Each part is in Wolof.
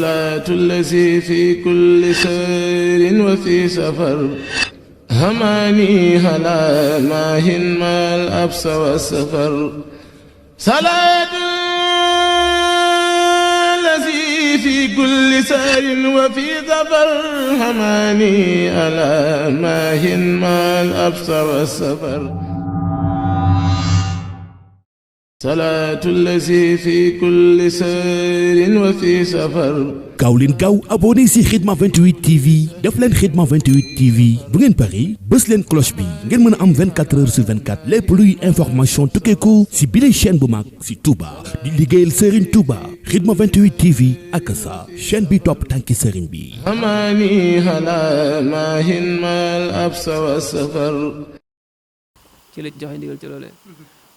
صلاة الذي في كل سير وفي سفر هماني هلا ماهن ما الأبس والسفر صلاة الذي في كل سير وفي سفر هماني هلا ماهن ما الأبس والسفر صلاة الذي في كل سير وفي سفر gaaw leen gaaw abonné ci Khidma 28 TV def leen Khidma 28 TV bu ngeen pari bës leen cloche bi ngeen mën a am 24 heures sur 24 lépp luy information tukkeeku ci bile chaîne bu mag ci Touba di liggéeyal Serigne Touba Khidma 28 TV ak sa chaîne bi topp tànki Serigne bi هماني هلا ماهن ما الأبس والسفر ci la joxe ndigal ci loolee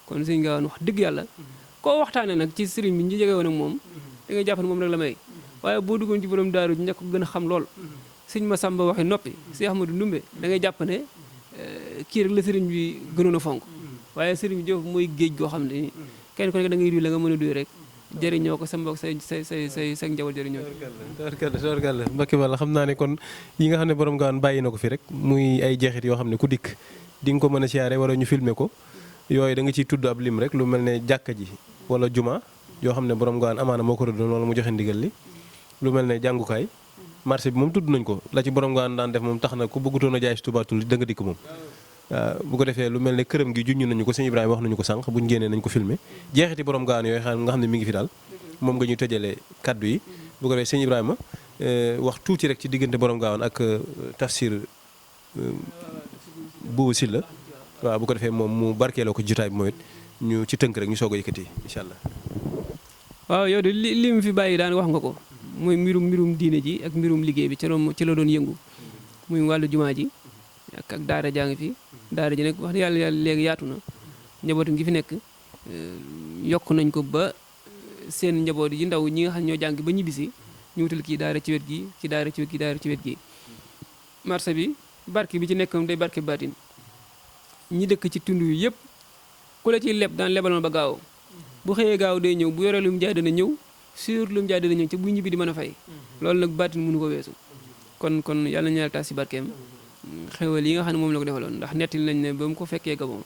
kon sëñ Gaawaan wax dëgg yàlla koo waxtaane nag ci sëriñ bi ñu jege woon ak moom da nga jàpp ne moom rek la may waaye boo duggoon ci borom daaru ña ko gën a xam lool sëñ Masamba waxi noppi si Ahmadu Ndumbe da ngay jàpp ne kii rek la sëriñ bi gënoon a fonk waaye sëriñ bi jëf mooy géej goo xam ne ni kenn ku nekk da ngay duy la nga mën a duy rek jëriñoo ko sa mbokk say njaboot jëriñoo tabarkalla Mbacke Balla xam naa ne kon yi nga xam ne borom Gaawaan bàyyi na ko fi rek muy ay jeexit yoo xam ne ku dikk di nga ko mën a siyaare wala ñu filmer ko yooyu da nga ciy tudd ab lim rek lu mel ne jàkka ji wala juma yoo xam ne borom Gaawaan amaana moo ko rëddoon wala mu joxe ndigal li lu mel ne jàngukaay marché bi moom tudd nañ ko la ci borom Gaawaan daan def moom tax na ku bëggutoon a jaay si Touba Toul da nga dikk moom bu ko defee lu mel ne këram gi junñu nañu ko sëñ Ibrahima wax nañu ko sànq buñ génnee nañ ko filmer jeexiti borom Gaawaan yooyu nga xam ne mi ngi fi daal moom nga ñuy tëjalee kaddu yi bu ko defee sëñ Ibrahima wax tuuti rek ci diggante borom Gaawaan ak tafsir Bouba Sylla waaw bu ko defee moom mu barkeeloo ko jotaay bi mooy ñu ci tënk rek ñu soog a yëkkati incha allah. waaw yow de li mu fi bàyyi daan wax nga ko muy mbirum diine ji ak mbirum liggéey bi ci la doon yëngu muy wàllu jumaa ji ak daara jaa ngi fi daara ji nag wax dëgg yàlla léegi yaatu na njabootu gi fi nekk yokk nañ ko ba seen njaboot yi ndaw ñi nga xam ñoo jàng ba ñibbisi ñu wutal kii daara ci wet gi ci daara ci wet gi daara ci wet gi marché bi barke bi ci nekkam day barke baatin ñi dëkk ci tund yu yëpp ku la ciy leb daan lebaloon ba gaaw bu xëyee gaaw day ñëw bu yoree lu mu jaay dana ñëw sur lu mu jaay dana ñëw ci bu ñibbi di mën a fay loolu nag baatin mënu ko weesu kon yàlla na ñaar taas si barkeem xewal yi nga xam ne moom la ko defaloon ndax nettali nañ ne ba mu ko fekkee Gabon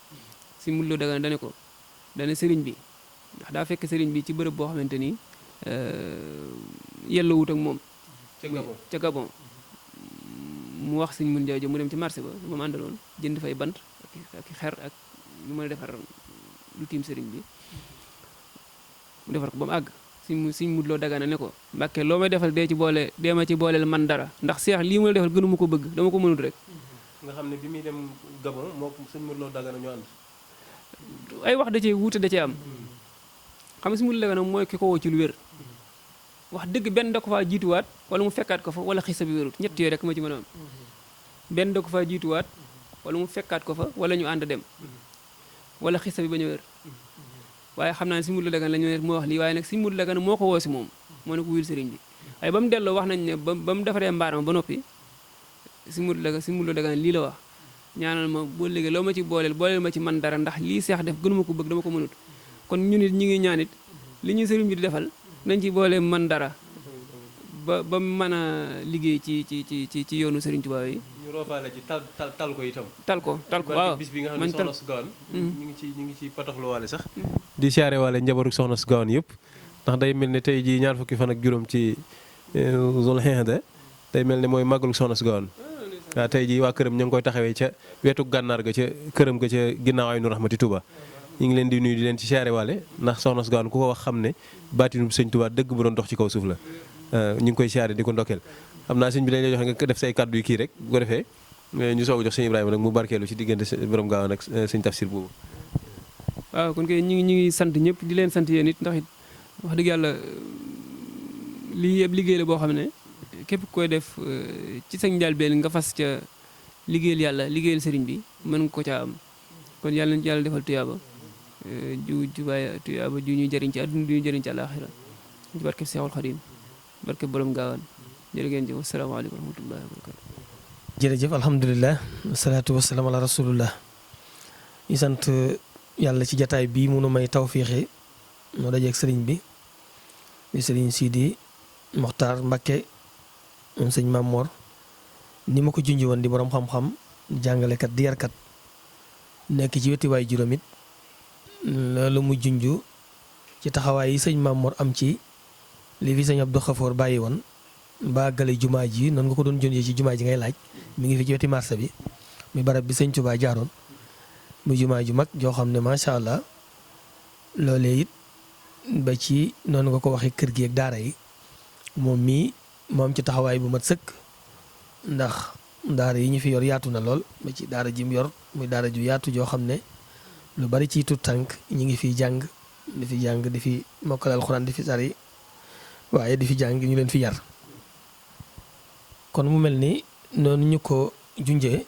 si mullo Dagana dane sëriñ bi ndax daa fekk sëriñ bi ci bërëb boo xamante ni yella wut ak moom ca Gabon mu wax sëñ mun jaww mu dem ci marché ba moom àndaloon jënd fay bant ak xer ak ñu mën a defar lu tiim sëriñ bi mu defar ko ba mu àgg suñ mudloo Dagana ne ko Mbàkke loo may defal dee ma ci booleel man dara ndax seex lii ma la defal gënuma ko bëgg dama ko mënut rek nga xam ne bi muy dem Gabon moo sëñ Mudloo Dagana ñu ànd ay wax da cee wuute da cee am xam nga si mudloo Dagana mooy ki ko woo ci lu wér wax dëgg benn da ko faa jiituwaat wala mu fekkaat ko fa wala xisa bi wérut ñett yooyu rek ma ci mën a am benn da ko faa jiituwaat wala mu fekkaat ko fa wala ñu ànd dem wala xisa bi bañ a wér waaye xam naa ne si Mudloo Dagana la ñu moo wax lii waaye nag si Mudloo Dagana moo ko woo si moom moo ne ko wuyul sëriñ bi waaye ba mu delloo wax nañ ne ba mu defaree mbaarama ba noppi si Mudloo Dagana lii la wax ñaanal ma boo léegi loo ma ci booleel ma ci man dara ndax lii seex def gënuma ko bëgg dama ko mënut kon ñu nit ñi ngi ñaanit li ñuy sëriñ bi di defal nañ ci boole man dara ba mën a liggéey ci yoonu Serigne Touba yi. ñu roofaale ci tal ko itam. tal ko waaw bis bi nga xam ne soxna su Gaawaan ñu ngi ci pataxluwaale sax. di siyaare waale njabootu soxna su Gaawaan yëpp ndax day mel ne tey jii ñaar fukki fan ak juróom ci Zul Hijja day mel ne mooy màggalu soxna su Gaawaan waaw tey jii waa këram ña ngi koy taxawee ca wetu gànnaar ga ca këram ga ca ginnaaw Aynu Rahmati Touba. ñu ngi leen di nuyu di leen ci siyaare waale ndax soxna su Gaawaan ku ko wax xam ne baatinu sëñ Touba dëgg bu doon dox ci kaw suuf la ñu ngi koy siyaare di ko ndokkeel xam naa sëñ bi dañ lay joxe nga def say kàddu yu kii rek bu ko defee ñu soog a jox sëñ Ibrahima nag mu barkeelu ci diggante borom Gaawaan ak sëñ Tafsir boobu. waaw kon kay ñu ngi sant ñëpp di leen sant yéen it ndax it wax dëgg yàlla lii yëpp liggéey la boo xam ne képp koy def ci sa njëlbéen nga fas ca liggéeyal yàlla liggéeyal sëriñ bi mën nga ko caa am kon yàlla na yàlla defal tuyaaba waaye tuyaaba ju ñuy jëriñ ci àdduna ju ñuy jëriñ ci àllaaxira ci barke Seexul Xadiim barke borom Gaawaan jërë ngeen jëf asalaamaaleykum wa rahmatullahi wa barakatu jërëjëf alhamdulilah wasalaatu wasalaam ala rasulillah ñu sant yàlla ci jataay bii munu may tawfiixi noo dajeeg sëriñ bi di sëriñ Sidi Moxtaar Mbakke moom sëñ Maam Mor ni ma ko junj woon di borom xam-xam jàngalekat di yarkat nekk ci weti waay juróom it loolu mu junj ci taxawaay yi sëñ Maam Mor am ci li fi sëñ Abdou Khafour bàyyi woon ba gale jumaa ji noonu nga ko doon junjee ci jumaa ji ngay laaj mi ngi fi ci weti marché bi muy barab bi sëñ Tuubaa jaaroon mu jumaa ju mag joo xam ne macha allah loolee it ba ci noonu nga ko waxee kër gi ak daara yi moom mii moom ci taxawaay bu mat sëkk ndax daara yi ñu fi yor yaatu na lool ba ci daara ji mu yor muy daara ju yaatu joo xam ne lu bari ci tut tànk ñi ngi fi jàng di fi mokkal alxuraan di fi sari waaye di fi jàng ñu leen fi yar kon mu mel ni noonu ñu ko junjee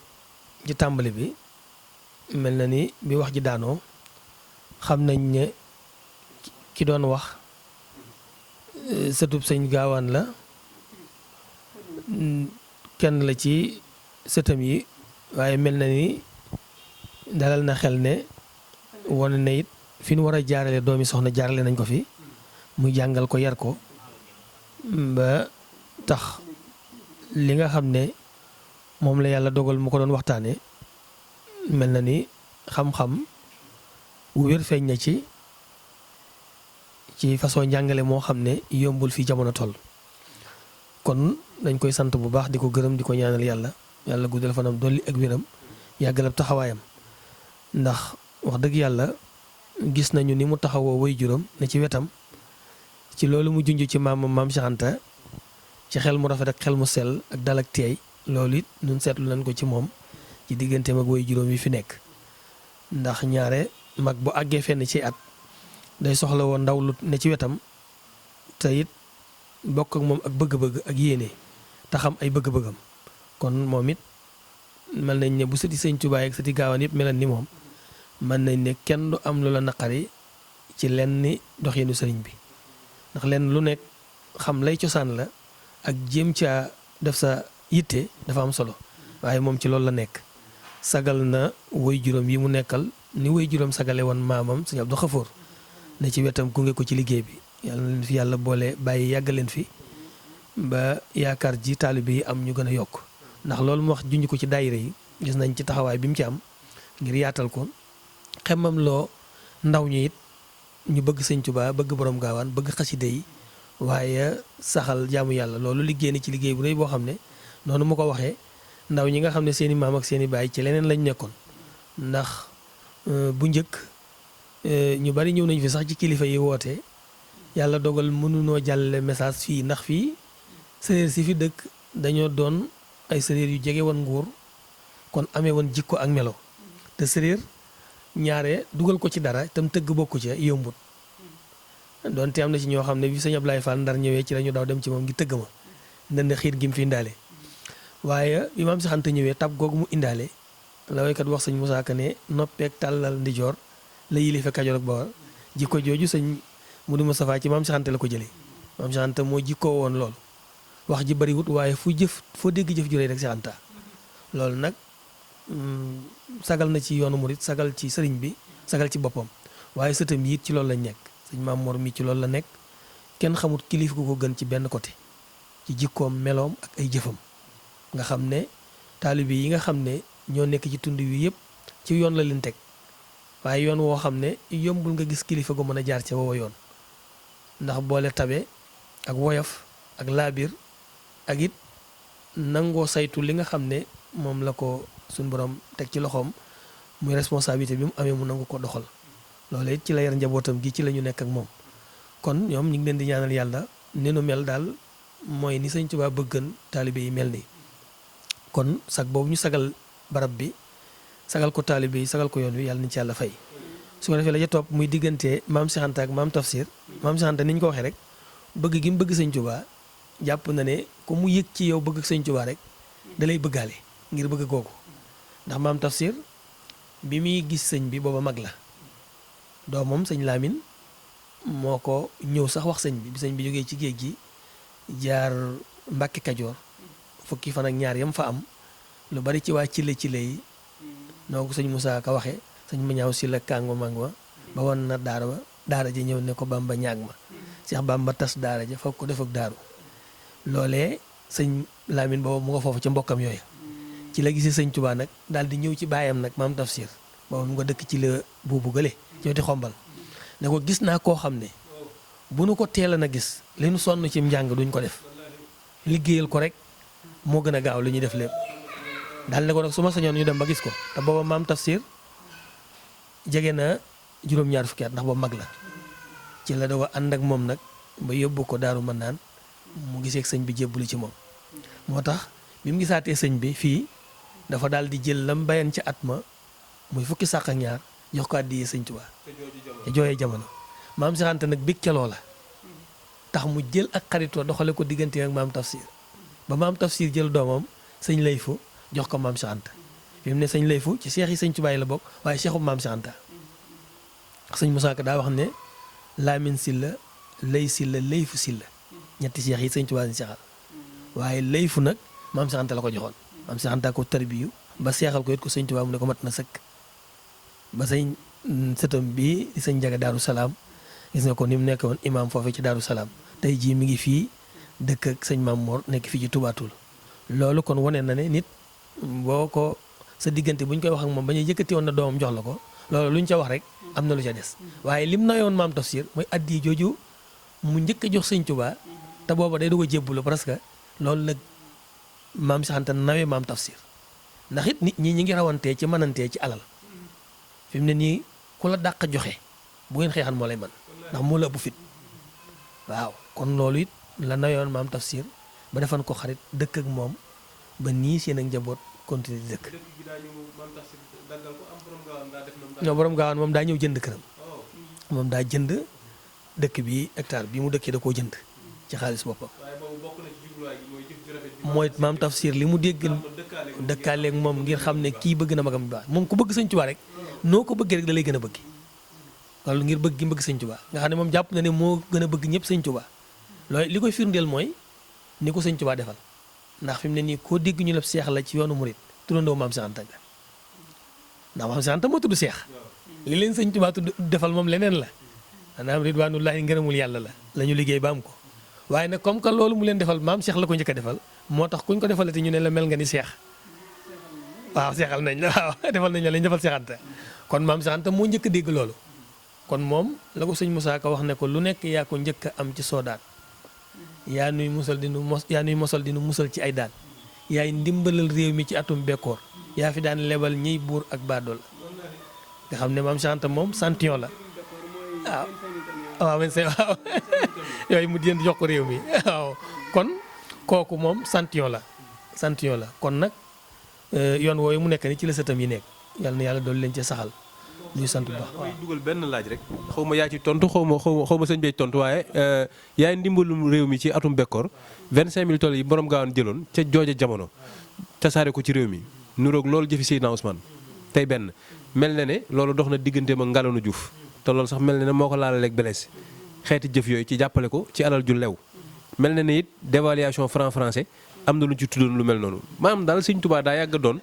ci tàmbali bi mel na ni bi wax ji daanoo xam nañ ne ki doon wax sëtub sëñ gaawaan la kenn la ci sëtam yi waaye mel na ni dalal na xel ne wane na it fi nu war a jaarale doomi soxna jaarale nañ ko fi mu jàngal ko yar ko ba tax li nga xam ne moom la yàlla dogal mu ko doon waxtaane mel na ni xam-xam wu wér feeñ na ci façon njàngale moo xam ne yombul fi jamono toll kon dañ koy sant bu baax di ko gërëm di ko ñaanal yàlla guddal fanam dolli ak wéram yàggalab taxawaayam ndax wax dëgg yàlla gis nañu ni mu taxawoo way juróom ne ci wetam ci loolu mu junj ci maam Cheikh Anta ci xel mu rafet ak xel mu sell ak dal ak teey loolu it ñun seetlu nañ ko ci moom ci digganteem ak way juróom yi fi nekk ndax ñaare mag bu àggee fenn ci at day soxla woon ndaw lu ne ci wetam te it bokk ak moom ak bëgg-bëgg ak yéene te xam ay bëgg-bëggam kon moom it mel nañ ne bu sëti sëñ Tuubaa ak sëti gaawaan yëpp melan ni moom mën nañ ne kenn du am lu la naqari ci lenn doxinu sëriñ bi ndax lenn lu nekk xam lay cosaan la ak jéem caa def sa yitte dafa am solo waaye moom ci loolu la nekk sagal na way juróom yi mu nekkal ni way juróom sagale woon maamam sëñ Abdou Khafour ne ci wetam gunge ko ci liggéey bi yàlla na leen fi yàlla boole bàyyi yàgg leen fi ba yaakaar ji taalibe yi am ñu gën a yokk ndax loolu mu wax junj ko ci daayira yi gis nañ ci taxawaay bi mu ci am ngir yaatal ko xemmam loo ndaw ñi it ñu bëgg sëñ Tuubaa bëgg borom gaawaan bëgg xaside yi waaye saxal jaamu yàlla loolu liggéey na ci liggéey bu rëy boo xam ne noonu mu ko waxee ndaw ñi nga xam ne seeni maam ak seeni baay ci leneen lañ nekkoon ndax bu njëkk ñu bari ñëw nañ fi sax ci kilifa yi woote yàlla dogal mënunoo jàllale message fii ndax fii séréer si fi dëkk dañoo doon ay séréer yu jege woon nguur kon amee woon jikko ak melo te séréer ñaare dugal ko ci dara tam tëgg bokku ci yombut doonte am na ci ñoo xam ne bi sëñ Ablaye Fall Ndar ñëwee ci lañu daw dem ci moom ngi tëgg ma ndënd xiir gi mu fi indaale waaye bi maam si xante ñëwee tab googu mu indaale la waykat wax sëñ Moussa Ka ne noppeek tàllal ndijoor la yilife Kajoor ak Bawol jikko jooju sëñ Mudu Mustafaa ci maam si xante la ko jëlee maam si xante moo jikkoo woon lool wax ji bariwut waaye foo dégg jëf ju rëy rek si xanta loolu nag sagal na ci yoonu murit sagal ci sëriñ bi sagal ci boppam waaye sëtam yi it ci loolu lañ nekk sëñ Maam Mor mi ci loolu la nekk kenn xamut kilifa gu ko gën ci benn côté ci jikkoom meloom ak ay jëfam nga xam ne taalibe yi nga xam ne ñoo nekk ci tund wi yëpp ci yoon la leen teg waaye yoon woo xam ne yombul nga gis kilifa gu mën a jaar ca woowa yoon ndax boole tabe ak woyof ak laabir ak it nangoo saytu li nga xam ne moom la ko suñ borom teg ci loxoom muy responsabilité bi mu amee mu nangu ko doxal loolu it ci la yar njabootam gi ci la ñu nekk ak moom kon ñoom ñu ngi leen di ñaanal yàlla ni nu mel daal mooy ni sëñ Tuubaa bëggan taalibe yi mel nii kon sag boobu ñu sagal barab bi sagal ko taalibe yi sagal ko yoon wi yàlla nañ ci yàlla fay su ko defee la ca topp muy diggante maam Cheikh Anta ak maam Tafsir maam Cheikh Anta ni ñu ko waxee rek bëgg gi mu bëgg sëñ Tuubaa jàpp na ne ku mu yëg ci yow bëgg sëñ Tuubaa rek da lay bëggaale ngir bëgg kooku ndax maam Tafsir bi muy gis sëñ bi booba mag la doomam sëñ Lamine moo ko ñëw sax wax sëñ bi sëñ bi jógee ci géej gi jaar Mbàkke Kajoor fukki fan ak ñaar yam fa am lu bari ci waa cile yi noo ko sëñ Moussa Ka waxee sëñ ma ñaaw si la kàngo mag ma ba wan na daara ji ñëw ne ko Bamba ñaag ma Seex Bamba tas daara ja foog ko def ak daaru loolee sëñ Lamine boobu mu nga foofu ca mbokkam yooyu ci la gisee sëñ Tuubaa nag daal di ñëw ci baayam nag maam Tafsir boobu mu nga dëkk ci la buubu gële ci wetu xombal ne ko gis naa koo xam ne bu nu ko teel a gis li nu sonn ci njàng duñ ko def liggéeyal ko rek moo gën a gaaw li ñuy def lépp daal ne ko nag su ma sañoon ñu dem ba gis ko te booba maam Tafsir jege na juróom-ñaar fukki at ndax ba mag la ci la doog a ànd ak moom nag ba yóbbu ko Daaru Manaan mu gisee ak sëñ bi jébbulu ci moom moo tax bi mu gisaatee sëñ bi fii dafa daal di jël lam bayan ci at ma muy fukki sàq ak ñaar jox ko àddiyee sëñ Tuubaa te jooyee jamono maam Cheikh Anta nag bég ca loola tax mu jël ak xaritoo doxale ko diggante ak maam Tafsir ba maam Tafsir jël doomam sëñ Layfu jox ko maam Cheikh Anta fi mu ne sëñ Layfu ci seex yi sëñ Tuubaa yi la bokk waaye seexu maam Cheikh Anta sëñ Musaa Ka daa wax ne Laamin Silla Lay Silla Layfu Silla ñetti seex yi sëñ Tuubaa ni seexal waaye Layfu nag maam Cheikh Anta la ko joxoon maam Cheikh Anta ko tarbiyu ba seexal ko it ko sëñ Tuubaa mu ne ko mat na sëkk ba sëñ sëtam bii di sëñ Njaga Daaru Salaam gis nga ko ni mu nekk woon imaam foofu ci Daaru Salaam tey jii mi ngi fii dëkk ak sëñ Maam Mor nekk fii ci Tubaatul loolu kon wane na ne nit boo ko sa diggante bu ñu koy wax ak moom ba ñu yëkkati woon na doomam jox la ko loolu lu ñu ca wax rek am na lu ca des waaye lim nayoon maam Tafsir mooy addi jooju mu njëkk a jox sëñ Tuubaa te booba day doog a jébbulu parce que loolu la maam Cheikh Anta nawee maam Tafsir ndax it nit ñi ngi rawantee ci mënantee ci alal fi mu ne nii ku la dàq joxe bu ngeen xeexan moo lay man ndax moo la ëpp fit waaw kon loolu it la nayoon maam Tafsir ba defan ko xarit dëkk ak moom ba nii seen ak njaboot continuer di dëkk. non borom gaawaan moom daa ñëw jënd këram moom daa jënd dëkk bi hectare bi mu dëkkee da koo jënd ci xaalis boppam. mooy maam Tafsir li mu dégg dëkkaaleeg moom ngir xam ne kii bëgg na magam baax moom ku bëgg sëñ Tuubaa rek noo ko bëggee rek da lay gën a bëgg loolu ngir bëgg gi bëgg sëñ Tuubaa nga xam ne moom jàpp na ne moo gën a bëgg ñëpp sëñ Tuubaa loolu li koy firndeel mooy ni ko sëñ Tuubaa defal ndax fi mu ne nii koo dégg ñu la seex la ci yoonu murit turandoo maam Cheikh Anta nga ndax maam Cheikh Anta moo tudd seex li leen sëñ Tuubaa tudd defal moom leneen la maanaam ridwaanullaahi ngërëmul yàlla la ñu liggéey ba am ko waaye nag comme que loolu mu leen defal maam Cheikh la ko njëkk a defal moo tax kuñ ko defalati ñu ne la mel nga ni seex waaw seexal nañ la waaw defal nañ la lañ defal Cheikh Anta kon maam Cheikh Anta moo njëkk a dégg loolu kon moom la ko sëñ Musaa Ka wax ne ko lu nekk yaa ko njëkk a am ci soodaan yaa nuy musal di nu mosal di nu musal ci ay daan yaay ndimbalal réew mi ci atum bekkoor yaa fi daan lebal ñiy buur ak baadool nga xam ne maam Cheikh Anta moom santion la waaw waaw yooyu mu jënd jox ko réew mi waaw kon kooku moom santion la kon nag yoon wooyu mu nekk ni ci la sëtam yi nekk yàlla na yàlla doolu leen ci saxal ñuy sant bu baax may dugal benn laaj rek xaw ma yaa ci tontu xaw ma sëñ bee tontu waaye yaay ndimbalum réew mi ci atum bekkoor 25000 tool yi borom gaawaan jëloon ca jooja jamono tasaare ko ci réew mi nuroog loolu jëfi Seydina Ousmane tey benn mel na ne loolu dox na digganteem ak Ngalanu Diouf te loolu sax mel na ne moo ko laalaleeg belees xeeti jëf yooyu ci jàppale ko ci alal ju lew mel na ne it dévaluation franc français am na lu ci tuddoon lu mel noonu maanaam daal sëñ Tuubaa daa yàgg doon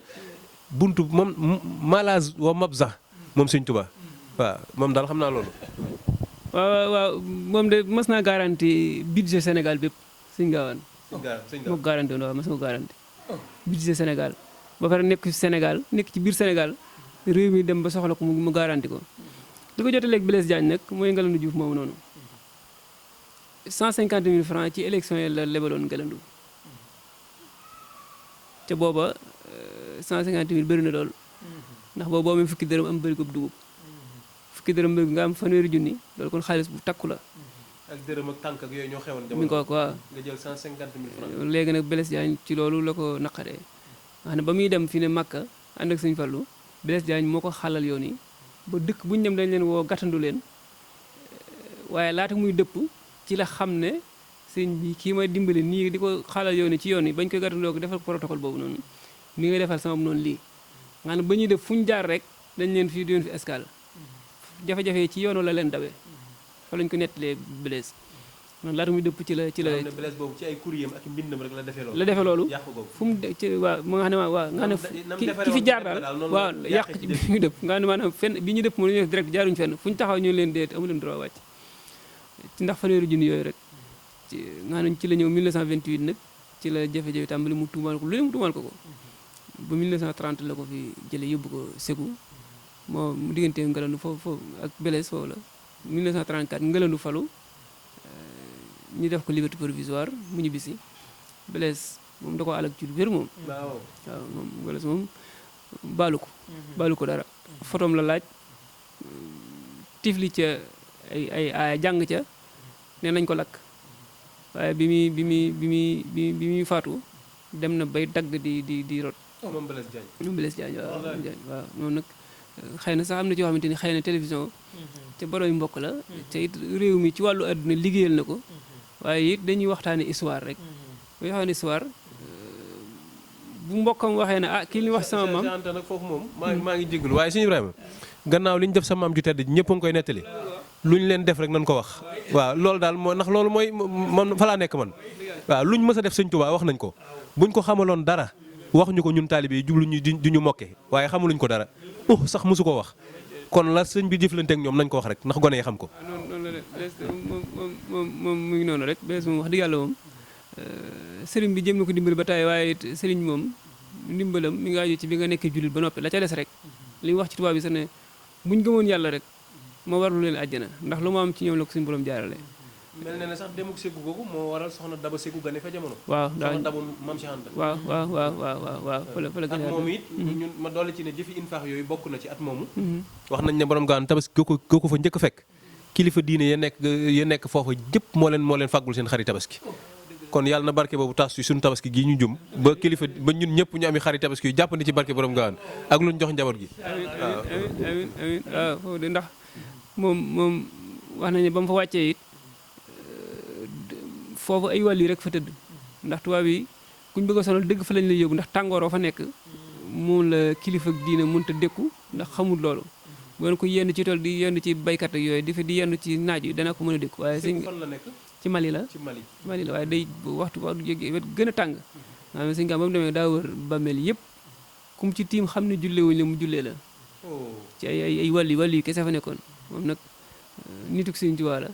buntu moom malaz wa mabza moom sëñ Tuubaa waaw moom daal xam naa loolu. waaw moom de mas naa garanti budget Sénégal bépp sëñ Gaawaan. moo ko garanti woon waaw mas nga ko garanti. budget Sénégal ba pare nekk ci Sénégal nekk ci biir Sénégal réew mi dem ba soxla ko mu garanti ko. li ko jotaleeg Blaise Diagne nag mooy Ngalandou Diouf moomu noonu 150 000 francs ci élection yi la lebaloon Ngalandou te booba 150 000 bëri na lool ndax boobu boo amee fukki dërëm am bëri ko dugub fukki dërëm bëri nga am fanweeri junni loolu kon xaalis bu takku la. ak dërëm ak tànk ak yooyu ñoo xewoon mi ngi ko waaw nga jël 150 000 francs. léegi nag Blaise Diagne ci loolu la ko naqaree nga xam ne ba muy dem fi ne Makka ànd ak Sëñ Fallu Blaise Diagne moo ko xalal yoon yi ba dëkk bu ñu dem dañ leen woo gàttandu leen waaye laata muy dëpp ci la xam ne sëñ bi kii may dimbali nii di ko xalal yoon yi ci yoon yi bañ koy gàttandoo ko defal protocole boobu noonu mi ngay defal sama noonu lii nga xam ne ba ñuy def fu ñu jaar rek dañ leen fii di leen fi escale jafe-jafe ci yoonu la leen dawee fa lañ ko nettalee Blaise noonu laata muy dëpp ci la Blaise boobu ci ay courrier ak mbindam rek la defee loolu. la defee loolu fu mu ci waaw nga xam ne waaw nga xam ne ki fi jaar daal waaw yàq ci bi ñu dëpp nga xam ne maanaam fenn bi ñu dëpp mu ñu direct jaaruñu fenn fu ñu taxaw ñu leen déet amu leen droit wàcc ci ndax fanweeri junni yooyu rek nga xam ne ci la ñëw 1928 nag ci la jafe-jafe tàmbali mu tuumaal ko lu ne mu tuumaal ko ba 1930 la ko fi jëlee yóbbu ko Ségou moo mu diggante Ngalandu foofu ak Blaise foofu la 1934 Ngalandu falu ñu def ko liberté provisoire mu ñibbisi Blaise moom da ko alak ci lu wér moom waaw moom Blaise moom baalu ko dara photom la laaj tifli ca ay jàng ca nee nañ ko lakk waaye bi muy faatu dem na bay dagg di rot moom Blaise Diagne waaw moom nag xëy na sax am na ci yoo xamante ni xëy na télévision te borooy mbokk la te it réew mi ci wàllu àdduna liggéeyal na ko waaye it dañuy waxtaane histoire rek bu ñu waxtaane histoire bu mbokkam waxee ne kii li wax sama maam nag foofu moom maa ngi jégalu waaye sëñ Ibrahima gannaaw li ñu def sa maam ju tedd ñëpp a ngi koy nettali lu ñu leen def rek nañ ko wax waaw loolu daal moo ndax loolu mooy man fa laa nekk man waaw luñ mës a def sëñ Tuubaa wax nañ ko buñ ko xamaloon dara wax ñu ko ñun taalibe yi jublu ñu du ñu mokke waaye xamuluñ ko dara sax mosu ko wax kon la sëñ bi jëflante ak ñoom nañ ko wax rek ndax gone yi xam ko. noonu la de moom mu ngi noonu rek Blaise moom wax dëgg yàlla moom sëriñ bi jëm na ko dimbali ba tey waaye it sëriñ moom ndimbalam mi nga aju ci bi nga nekkee jullit ba noppi la ca des rek li wax ci tubaab bi sax ne buñ gëmoon yàlla rek moo warlu leen àjjana ndax lu ma am ci ñoom la ko suñu borom jaarale. mel na ne sax demuk Ségou googu moo waral soxna Daba Ségou gane fa jamono. waaw soxna Daba Maam Cheikh Anta. waaw fa la gën a moom it ñun ma dolli ci ne jëfi infaax yooyu bokk na ci at moomu. wax nañ ne borom Gawane tabaski kooku fa njëkk a fekk kilifa diine ya nekk foofa jëpp moo leen fàggul seen xari tabaski. kon yàlla na barke boobu taas suñu tabaski gii ñu jëm ba kilifa ba ñun ñëpp ñu ami xari tabaski yu jàppandi ci barke borom Gawane ak luñ jox njaboot gi. amiin waaw foofu de ndax moom wax nañ ne ba mu fa wàccee it foofu ay wàll yi rek fa tëdd ndax tubaab yi kuñ bëgg a sonal dëgg fa lañ lay yóbbu ndax tàngooroo fa nekk moom la kilifa diina mënut a dékku ndax xamul loolu bu ko yenn ci tool di yenn ci baykat ak yooyu di yenn ci naaj yi dana ko mën a dékku waaye fan la nekk ci Mali la waaye day waxtu jóge wet gën a tàng maanaam sëñ ba mu demee daa wër bàmmeel yëpp kum ci tiim xam ne jullewuñ la mu jullee la ci ay wàll yi kese fa nekkoon moom nag nituk Sëñ Tuubaa la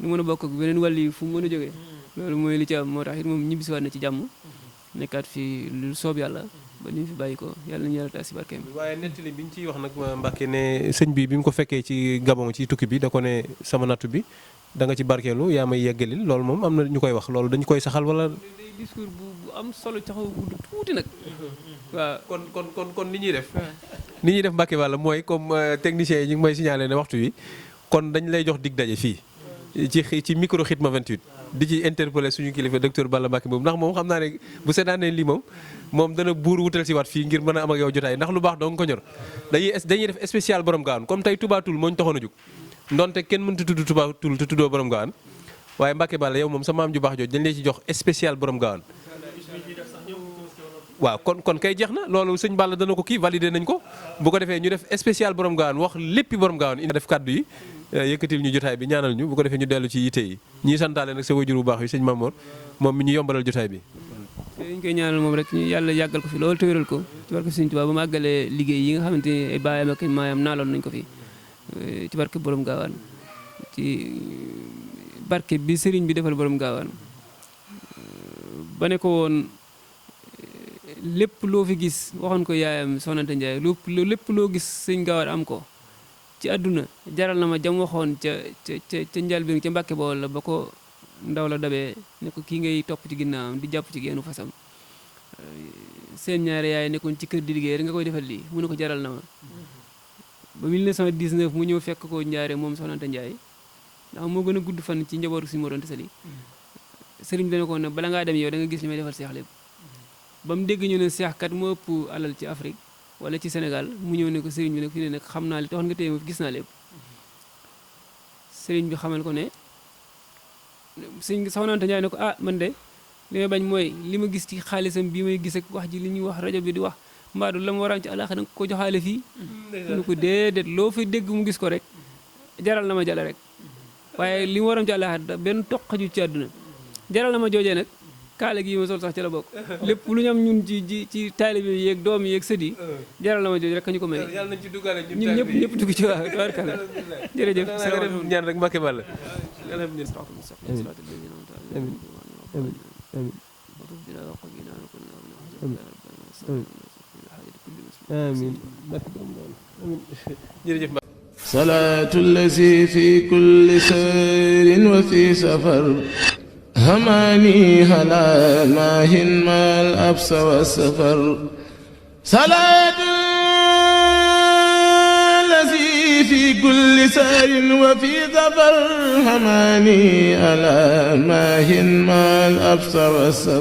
ñu mën a bokk ak beneen wàll yi fu mu mën a jógee loolu mooy li ci am moo tax it moom ñibbisiwaat na ci jàmm nekkaat fi lu soob yàlla ba ni mu fi bàyyi ko yàlla nañu yàlla taas si barkeem. waaye nettali bi ñu ciy wax nag Mbàkke ne sëñ bi mu ko fekkee ci Gabon ci tukki bi da ko ne sama nattu bi da nga ci barkeelu yaa may yeggalil loolu moom am na ñu koy wax loolu dañu koy saxal wala. day discours bu am solo taxaw gudd tuuti nag waaw. kon ni ñuy def. ni ñuy def Mbàkke walla mooy comme techniciens yi ñu ngi may signalé ne waxtu wi kon dañ lay jox dig daje fii ci micro Khidma 28 di ci interpellé suñu kilifa docteur Balla Mbacke boobu ndax moom xam naa ne bu seetaanee lii moom dana buur wutal si waat fii ngir mën a am ak yow jotaay ndax lu baax dong ko ñor dañuy def spécial borom Gawane comme tey Touba Toul moo ñu taxoon a jóg ndonte kenn mënut a tudd Touba Toul te tuddoo borom Gawane waaye Mbacke Balla yow moom sa maam ju baax jooju dañ lay ci jox spécial borom Gawane waaw kon kay jeex na loolu sëñ Balla dana ko kii validé nañ ko bu ko defee ñu def spécial borom Gawane wax léppi borom Gawane indi def kaddu yi yëkkatil ñu jotaay bi ñaanal ñu bu ko defee ñu dellu ci yitte yi ñii santaale nag sa wajur bu baax yi sëñ Mamour moom mi ñu yombalal jotaay bi ñu koy ñaanal moom rek ñu yàlla yàggal ko fi loolu te wéral ko ci barke Sëñ Tuubaa ba mu àggalee liggéey yi nga xamante ni ay baayam ak maayam naaloon nañ ko fi ci barke borom Gawane ci barke bi sëriñ bi defal borom Gawane ba ne ko woon lépp loo fi gis waxoon ko yaayam Soxna Anta Ndiaye lépp loo gis sëñ Gawane am ko ci àdduna jaral na ma jam waxoon ca njëlbéen ca Mbàkke Bawol la ba ko ndaw la dabee ne ko kii ngay topp ci ginnaawam di jàpp ci geenu fasam seen ñaari yaay nekkoon ci kër di liggéey rek nga koy defal lii mu ne ko jaral na ma ba 1919 mu ñëw fekk ko njaare moom Soxna Anta Ndiaye ndax moo gën a gudd fan ci njabootu si Mor Anta Sali sëriñ bi dana ko ne bala ngaa dem yow da nga gis li may defal seex lépp ba mu dégg ñu ne seex kat moo ëpp alal ci Afrique wala ci Sénégal mu ñëw ne ko sëriñ bi ne fi ne nag xam naa li taxoon nga téye ma gis naa lépp sëriñ bi xamal ko ne sëñ Soxna Anta Ndiaye ne ko man de li may bañ mooy li ma gis ci xaalisam bii may gis ak wax ji li ñuy wax rajo bi di wax mbaadu la ma war a am ci àllaaxira nag ko joxaale fii mu ne ko déedéet loo fi dégg mu gis ko rek jaral na ma jala rek waaye li mu war a am ci àllaaxira benn toq xaju ci àdduna jaral na ma joojee nag kaale gi ma sol sax ci la bokk lépp lu ñu am ñun ci taalibe yi yeeg doom yi yeeg sët yi jaral na ma jooju rek ñu ko may yàlla nañ ci duggaale ñun ñëpp dugg ci waaw tabarkalla jërëjëf ñaan rek Mbacke Balla alhamdulilah صراط المستقيم صراط الذين أنعمت عليهم amiin amiin وتب بنا وقنا وكنا amiin jërëjëf صلاة الذي في كل سير وفي سفر هماني هلا ماهن ما الأبس والسفر صلاة الذي في كل سير وفي سفر هماني هلا ماهن ما الأبس والسفر